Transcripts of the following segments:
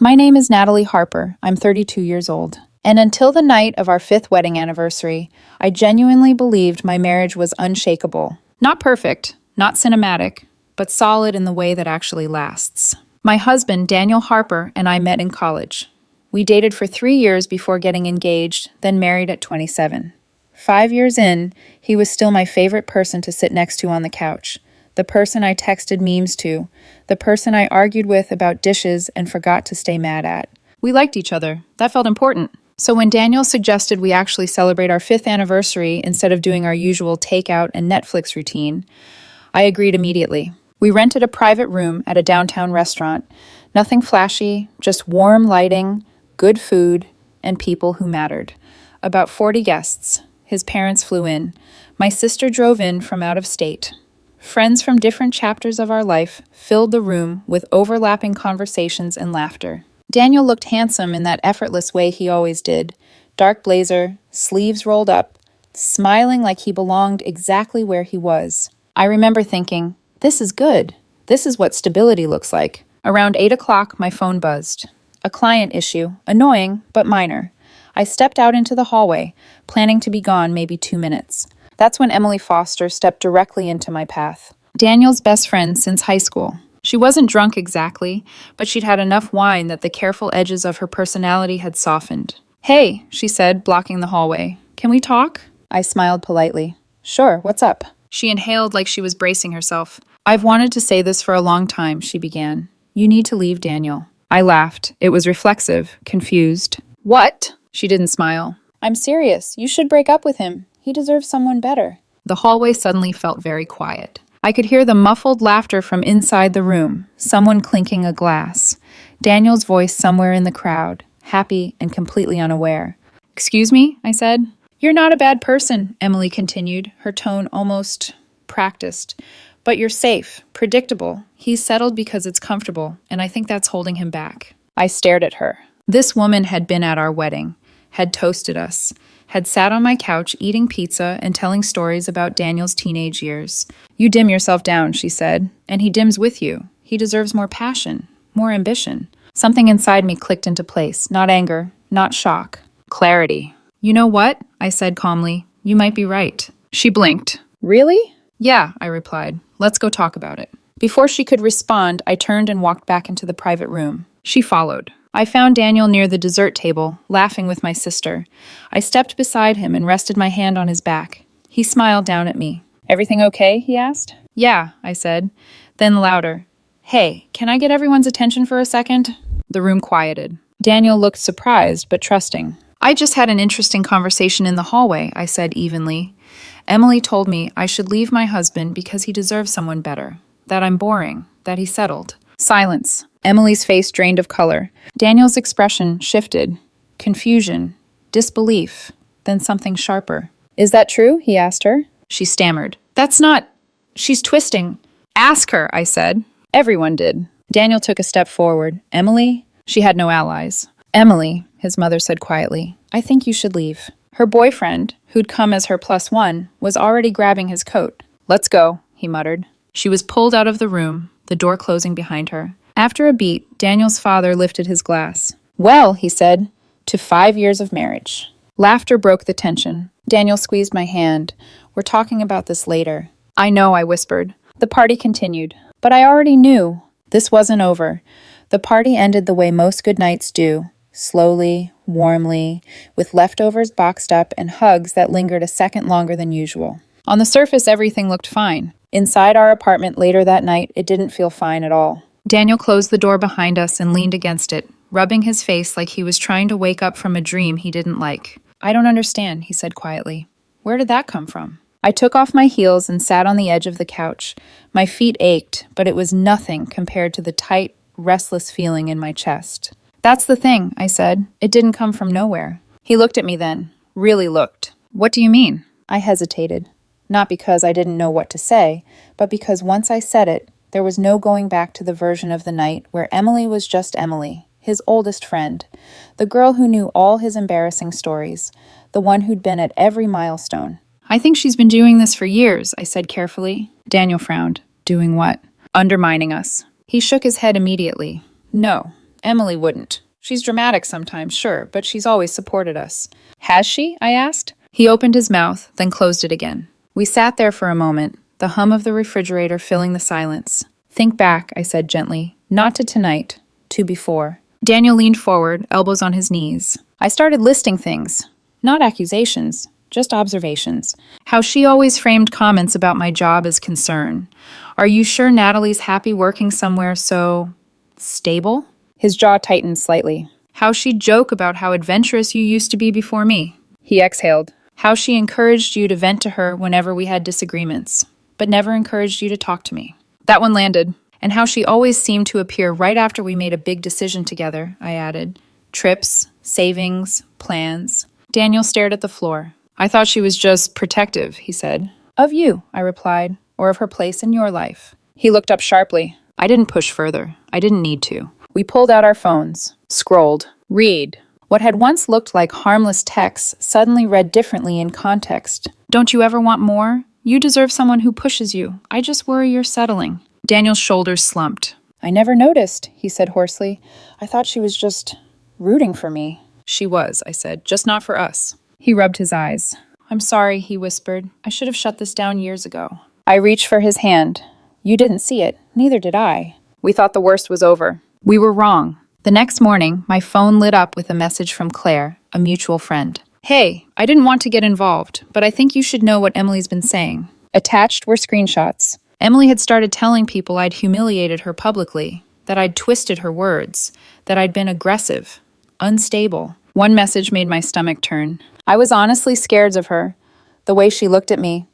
My name is Natalie Harper. I'm 32 years old. And until the night of our 5th wedding anniversary, I genuinely believed my marriage was unshakable. Not perfect, not cinematic, but solid in the way that actually lasts. My husband, Daniel Harper, and I met in college. We dated for 3 years before getting engaged, then married at 27. 5 years in, he was still my favorite person to sit next to on the couch. The person I texted memes to, the person I argued with about dishes and forgot to stay mad at. We liked each other. That felt important. So when Daniel suggested we actually celebrate our 5th anniversary instead of doing our usual takeout and Netflix routine, I agreed immediately. We rented a private room at a downtown restaurant. Nothing flashy, just warm lighting, good food, and people who mattered. About 40 guests. His parents flew in. My sister drove in from out of state. Friends from different chapters of our life filled the room with overlapping conversations and laughter. Daniel looked handsome in that effortless way he always did. Dark blazer, sleeves rolled up, smiling like he belonged exactly where he was. I remember thinking, this is good. This is what stability looks like. Around 8 o'clock, my phone buzzed. A client issue, annoying, but minor. I stepped out into the hallway, planning to be gone maybe 2 minutes. That's when Emily Foster stepped directly into my path. Daniel's best friend since high school. She wasn't drunk exactly, but she'd had enough wine that the careful edges of her personality had softened. "Hey," she said, blocking the hallway. "Can we talk?" I smiled politely. "Sure, what's up?" She inhaled like she was bracing herself. "I've wanted to say this for a long time," she began. "You need to leave Daniel." I laughed. It was reflexive, confused. "What?" She didn't smile. "I'm serious. You should break up with him. He deserves someone better." The hallway suddenly felt very quiet. I could hear the muffled laughter from inside the room, someone clinking a glass. Daniel's voice somewhere in the crowd, happy and completely unaware. "Excuse me," I said. "You're not a bad person," Emily continued, her tone almost practiced. "But you're safe, predictable. He's settled because it's comfortable, and I think that's holding him back." I stared at her. This woman had been at our wedding, had toasted us, had sat on my couch eating pizza and telling stories about Daniel's teenage years. "You dim yourself down," she said, "and he dims with you. He deserves more passion, more ambition." Something inside me clicked into place, not anger, not shock, clarity. "You know what?" I said calmly. "You might be right." She blinked. "Really?" "Yeah," I replied. "Let's go talk about it." Before she could respond, I turned and walked back into the private room. She followed. I found Daniel near the dessert table, laughing with my sister. I stepped beside him and rested my hand on his back. He smiled down at me. "Everything okay?" he asked. "Yeah," I said. Then louder. "Hey, can I get everyone's attention for a second?" The room quieted. Daniel looked surprised, but trusting. "I just had an interesting conversation in the hallway," I said evenly. "Emily told me I should leave my husband because he deserves someone better. That I'm boring. That he's settled." Silence. Emily's face drained of color. Daniel's expression shifted. Confusion. Disbelief. Then something sharper. "Is that true?" he asked her. She stammered. "That's not... She's twisting." "Ask her," I said. Everyone did. Daniel took a step forward. "Emily?" She had no allies. "Emily," his mother said quietly, "I think you should leave." Her boyfriend, who'd come as her +1, was already grabbing his coat. "Let's go," he muttered. She was pulled out of the room, the door closing behind her. After a beat, Daniel's father lifted his glass. "Well," he said, "to 5 years of marriage." Laughter broke the tension. Daniel squeezed my hand. "We're talking about this later." "I know," I whispered. The party continued. But I already knew. This wasn't over. The party ended the way most good nights do. Slowly, warmly, with leftovers boxed up and hugs that lingered a second longer than usual. On the surface, everything looked fine. Inside our apartment later that night, it didn't feel fine at all. Daniel closed the door behind us and leaned against it, rubbing his face like he was trying to wake up from a dream he didn't like. "I don't understand," he said quietly. "Where did that come from?" I took off my heels and sat on the edge of the couch. My feet ached, but it was nothing compared to the tight, restless feeling in my chest. "That's the thing," I said. "It didn't come from nowhere." He looked at me then, really looked. "What do you mean?" I hesitated. Not because I didn't know what to say, but because once I said it, there was no going back to the version of the night where Emily was just Emily, his oldest friend, the girl who knew all his embarrassing stories, the one who'd been at every milestone. "I think she's been doing this for years," I said carefully. Daniel frowned. "Doing what?" "Undermining us." He shook his head immediately. "No, Emily wouldn't. She's dramatic sometimes, sure, but she's always supported us. Has she? I asked. He opened his mouth, then closed it again. We sat there for a moment, the hum of the refrigerator filling the silence. Think back, I said gently. Not to tonight, to before. Daniel leaned forward, elbows on his knees. I started listing things. Not accusations, just observations. How she always framed comments about my job as concern. Are you sure Natalie's happy working somewhere so stable? His jaw tightened slightly. How she'd joke about how adventurous you used to be before me. He exhaled. How she encouraged you to vent to her whenever we had disagreements, but never encouraged you to talk to me. That one landed. And how she always seemed to appear right after we made a big decision together, I added. Trips, savings, plans. Daniel stared at the floor. I thought she was just protective, he said. Of you, I replied, or of her place in your life. He looked up sharply. I didn't push further. I didn't need to. We pulled out our phones, scrolled, read. What had once looked like harmless texts suddenly read differently in context. Don't you ever want more? You deserve someone who pushes you. I just worry you're settling. Daniel's shoulders slumped. I never noticed, he said hoarsely. I thought she was just rooting for me. She was, I said, just not for us. He rubbed his eyes. I'm sorry, he whispered. I should have shut this down years ago. I reached for his hand. You didn't see it. Neither did I. We thought the worst was over. We were wrong. The next morning, my phone lit up with a message from Claire, a mutual friend. Hey, I didn't want to get involved, but I think you should know what Emily's been saying. Attached were screenshots. Emily had started telling people I'd humiliated her publicly, that I'd twisted her words, that I'd been aggressive, unstable. One message made my stomach turn. I was honestly scared of her, the way she looked at me.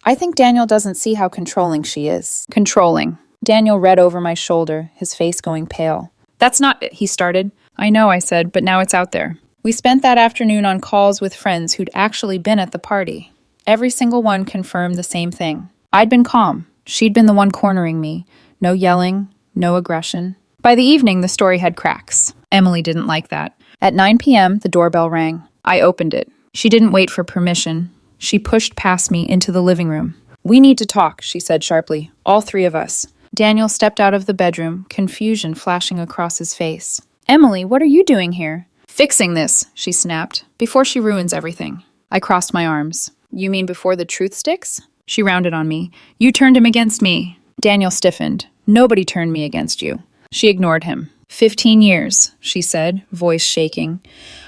I think Daniel doesn't see how controlling she is. Controlling. Daniel read over my shoulder, his face going pale. That's not it, he started. I know, I said, but now it's out there. We spent that afternoon on calls with friends who'd actually been at the party. Every single one confirmed the same thing. I'd been calm. She'd been the one cornering me. No yelling, no aggression. By the evening, the story had cracks. Emily didn't like that. At 9 p.m., the doorbell rang. I opened it. She didn't wait for permission. She pushed past me into the living room. We need to talk, she said sharply. All three of us. Daniel stepped out of the bedroom, confusion flashing across his face. Emily, what are you doing here? Fixing this, she snapped, before she ruins everything. I crossed my arms. You mean before the truth sticks? She rounded on me. You turned him against me. Daniel stiffened. Nobody turned me against you. She ignored him. 15 years, she said, voice shaking.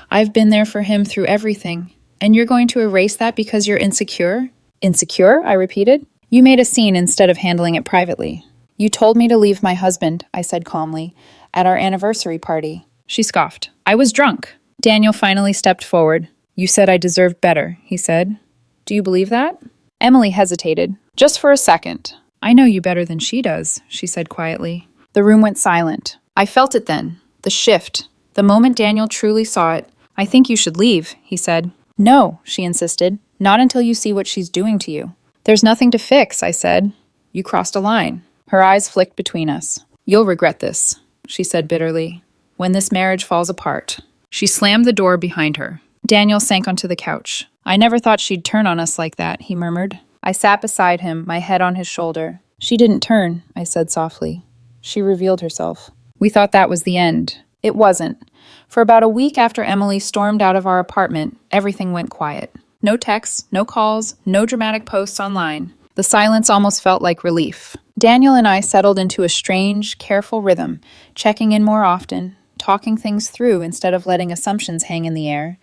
I've been there for him through everything. And you're going to erase that because you're insecure? Insecure? I repeated. You made a scene instead of handling it privately. You told me to leave my husband, I said calmly, at our anniversary party. She scoffed. I was drunk. Daniel finally stepped forward. You said I deserved better, he said. Do you believe that? Emily hesitated. Just for a second. I know you better than she does, she said quietly. The room went silent. I felt it then. The shift. The moment Daniel truly saw it. I think you should leave, he said. No, she insisted. Not until you see what she's doing to you. There's nothing to fix, I said. You crossed a line. Her eyes flicked between us. You'll regret this, she said bitterly, when this marriage falls apart. She slammed the door behind her. Daniel sank onto the couch. I never thought she'd turn on us like that, he murmured. I sat beside him, my head on his shoulder. She didn't turn, I said softly. She revealed herself. We thought that was the end. It wasn't. For about a week after Emily stormed out of our apartment, everything went quiet. No texts, no calls, no dramatic posts online. The silence almost felt like relief. Daniel and I settled into a strange, careful rhythm, checking in more often, talking things through instead of letting assumptions hang in the air.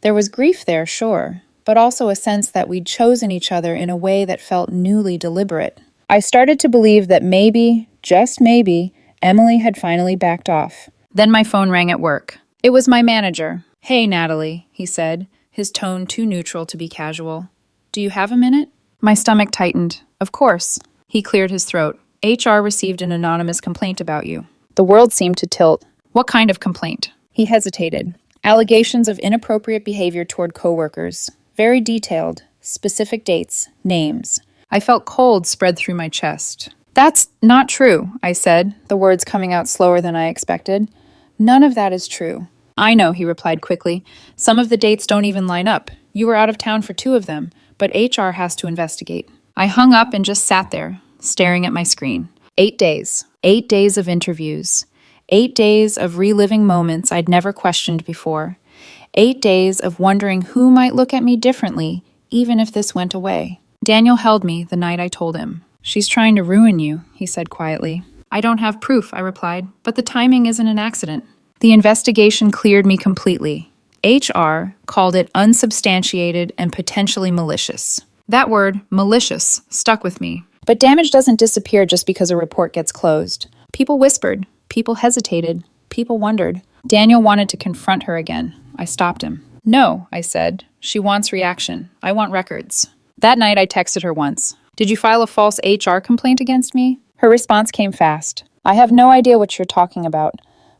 There was grief there, sure, but also a sense that we'd chosen each other in a way that felt newly deliberate. I started to believe that maybe, just maybe, Emily had finally backed off. Then my phone rang at work. It was my manager. Hey, Natalie, he said, his tone too neutral to be casual. Do you have a minute? My stomach tightened. Of course. He cleared his throat. HR received an anonymous complaint about you. The world seemed to tilt. What kind of complaint? He hesitated. Allegations of inappropriate behavior toward coworkers. Very detailed. Specific dates. Names. I felt cold spread through my chest. That's not true, I said, the words coming out slower than I expected. None of that is true. I know, he replied quickly. Some of the dates don't even line up. You were out of town for 2 of them, but HR has to investigate. I hung up and just sat there, staring at my screen. 8 days. 8 days of interviews. 8 days of reliving moments I'd never questioned before. 8 days of wondering who might look at me differently, even if this went away. Daniel held me the night I told him. "She's trying to ruin you," he said quietly. "I don't have proof," I replied, "but the timing isn't an accident." The investigation cleared me completely. HR called it unsubstantiated and potentially malicious. That word, malicious, stuck with me. But damage doesn't disappear just because a report gets closed. People whispered. People hesitated. People wondered. Daniel wanted to confront her again. I stopped him. "No," I said. "She wants reaction. I want records." That night I texted her once. "Did you file a false HR complaint against me?" Her response came fast. "I have no idea what you're talking about,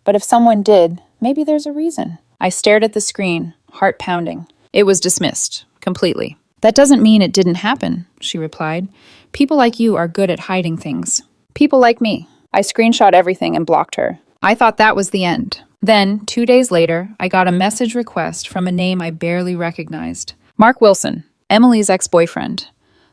but if someone did, maybe there's a reason." I stared at the screen, heart pounding. It was dismissed. Completely. "That doesn't mean it didn't happen," she replied. "People like you are good at hiding things." People like me. I screenshot everything and blocked her. I thought that was the end. Then, 2 days later, I got a message request from a name I barely recognized. Mark Wilson, Emily's ex-boyfriend.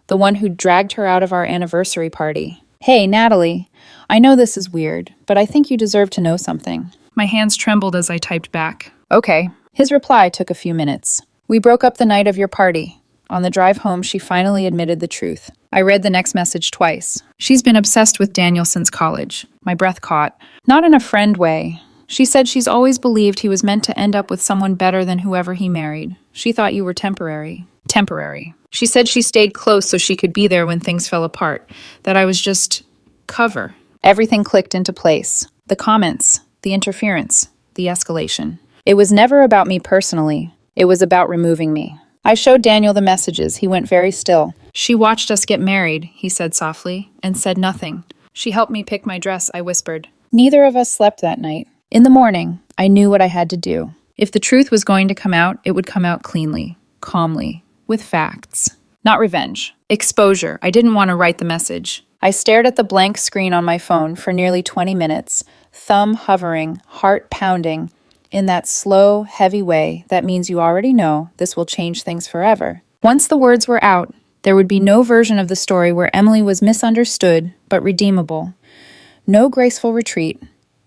The one who dragged her out of our anniversary party. "Hey, Natalie, I know this is weird, but I think you deserve to know something." My hands trembled as I typed back. "Okay." His reply took a few minutes. "We broke up the night of your party." On the drive home, she finally admitted the truth. I read the next message twice. "She's been obsessed with Daniel since college." My breath caught. Not in a friend way. She said she's always believed he was meant to end up with someone better than whoever he married. She thought you were temporary. Temporary. She said she stayed close so she could be there when things fell apart. That I was just cover. Everything clicked into place. The comments, the interference, the escalation. It was never about me personally. It was about removing me. I showed Daniel the messages. He went very still. "She watched us get married," he said softly, and said nothing. "She helped me pick my dress," I whispered. Neither of us slept that night. In the morning, I knew what I had to do. If the truth was going to come out, it would come out cleanly, calmly, with facts. Not revenge. Exposure. I didn't want to write the message. I stared at the blank screen on my phone for nearly 20 minutes, thumb hovering, heart pounding, in that slow, heavy way that means you already know this will change things forever. Once the words were out, there would be no version of the story where Emily was misunderstood but redeemable. No graceful retreat.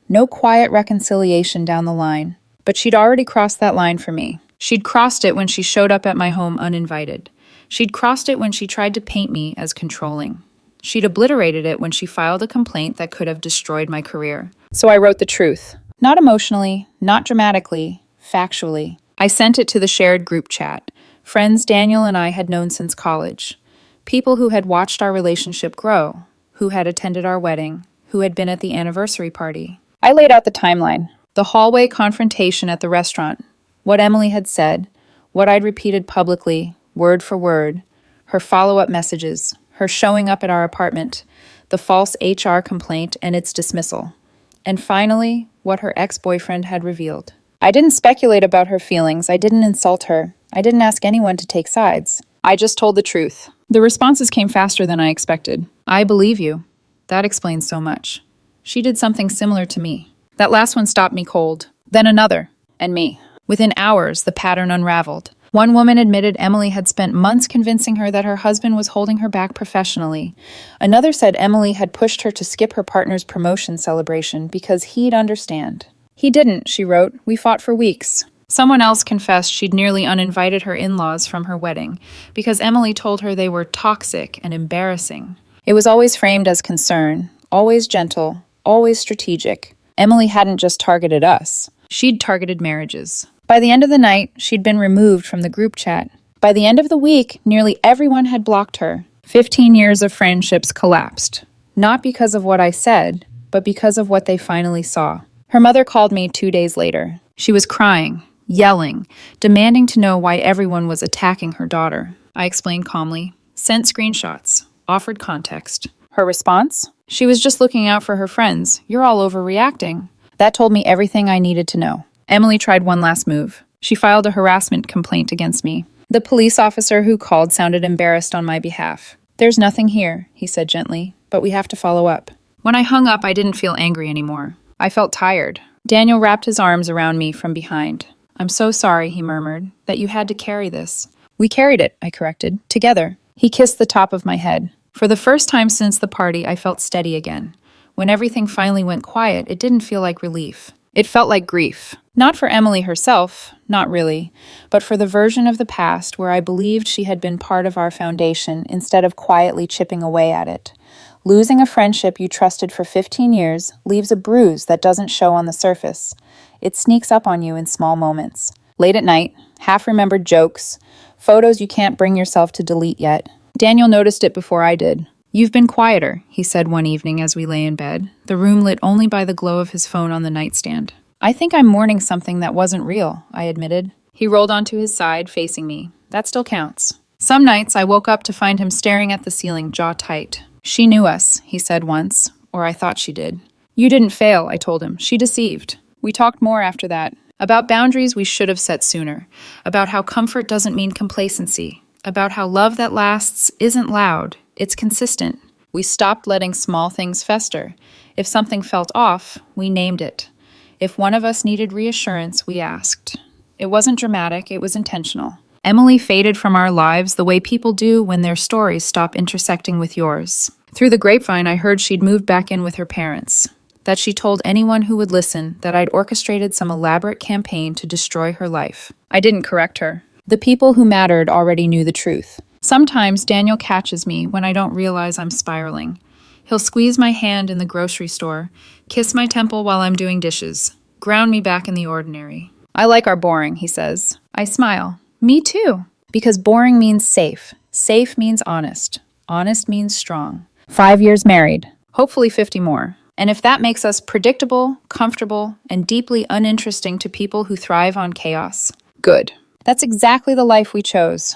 No quiet reconciliation down the line. But she'd already crossed that line for me. She'd crossed it when she showed up at my home uninvited. She'd crossed it when she tried to paint me as controlling. She'd obliterated it when she filed a complaint that could have destroyed my career. So I wrote the truth. Not emotionally, not dramatically, factually. I sent it to the shared group chat. Friends Daniel and I had known since college. People who had watched our relationship grow, who had attended our wedding, who had been at the anniversary party. I laid out the timeline. The hallway confrontation at the restaurant. What Emily had said. What I'd repeated publicly, word for word. Her follow-up messages. Her showing up at our apartment. The false HR complaint and its dismissal. And finally, what her ex-boyfriend had revealed. I didn't speculate about her feelings. I didn't insult her. I didn't ask anyone to take sides. I just told the truth. The responses came faster than I expected. "I believe you." That explains so much. She did something similar to me. That last one stopped me cold. Then another. And me. Within hours, the pattern unraveled. One woman admitted Emily had spent months convincing her that her husband was holding her back professionally. Another said Emily had pushed her to skip her partner's promotion celebration because he'd understand. "He didn't," she wrote. "We fought for weeks." Someone else confessed she'd nearly uninvited her in-laws from her wedding because Emily told her they were toxic and embarrassing. It was always framed as concern, always gentle, always strategic. Emily hadn't just targeted us. She'd targeted marriages. By the end of the night, she'd been removed from the group chat. By the end of the week, nearly everyone had blocked her. 15 years of friendships collapsed. Not because of what I said, but because of what they finally saw. Her mother called me 2 days later. She was crying, yelling, demanding to know why everyone was attacking her daughter. I explained calmly, sent screenshots, offered context. Her response? She was just looking out for her friends. "You're all overreacting." That told me everything I needed to know. Emily tried one last move. She filed a harassment complaint against me. The police officer who called sounded embarrassed on my behalf. "There's nothing here," he said gently, "but we have to follow up." When I hung up, I didn't feel angry anymore. I felt tired. Daniel wrapped his arms around me from behind. "I'm so sorry," he murmured, "that you had to carry this." "We carried it," I corrected, "together." He kissed the top of my head. For the first time since the party, I felt steady again. When everything finally went quiet, it didn't feel like relief. It felt like grief. Not for Emily herself, not really, but for the version of the past where I believed she had been part of our foundation instead of quietly chipping away at it. Losing a friendship you trusted for 15 years leaves a bruise that doesn't show on the surface. It sneaks up on you in small moments. Late at night, half-remembered jokes, photos you can't bring yourself to delete yet. Daniel noticed it before I did. "You've been quieter," he said one evening as we lay in bed, the room lit only by the glow of his phone on the nightstand. "I think I'm mourning something that wasn't real," I admitted. He rolled onto his side, facing me. "That still counts." Some nights I woke up to find him staring at the ceiling, jaw tight. "She knew us," he said once, or I thought she did. "You didn't fail," I told him. "She deceived." We talked more after that, about boundaries we should have set sooner, about how comfort doesn't mean complacency, about how love that lasts isn't loud, it's consistent. We stopped letting small things fester. If something felt off, we named it. If one of us needed reassurance, we asked. It wasn't dramatic, it was intentional. Emily faded from our lives the way people do when their stories stop intersecting with yours. Through the grapevine, I heard she'd moved back in with her parents, that she told anyone who would listen that I'd orchestrated some elaborate campaign to destroy her life. I didn't correct her. The people who mattered already knew the truth. Sometimes Daniel catches me when I don't realize I'm spiraling. He'll squeeze my hand in the grocery store, kiss my temple while I'm doing dishes, ground me back in the ordinary. "I like our boring," he says. I smile. Me too. Because boring means safe. Safe means honest. Honest means strong. 5 years married. Hopefully 50 more. And if that makes us predictable, comfortable, and deeply uninteresting to people who thrive on chaos, good. That's exactly the life we chose.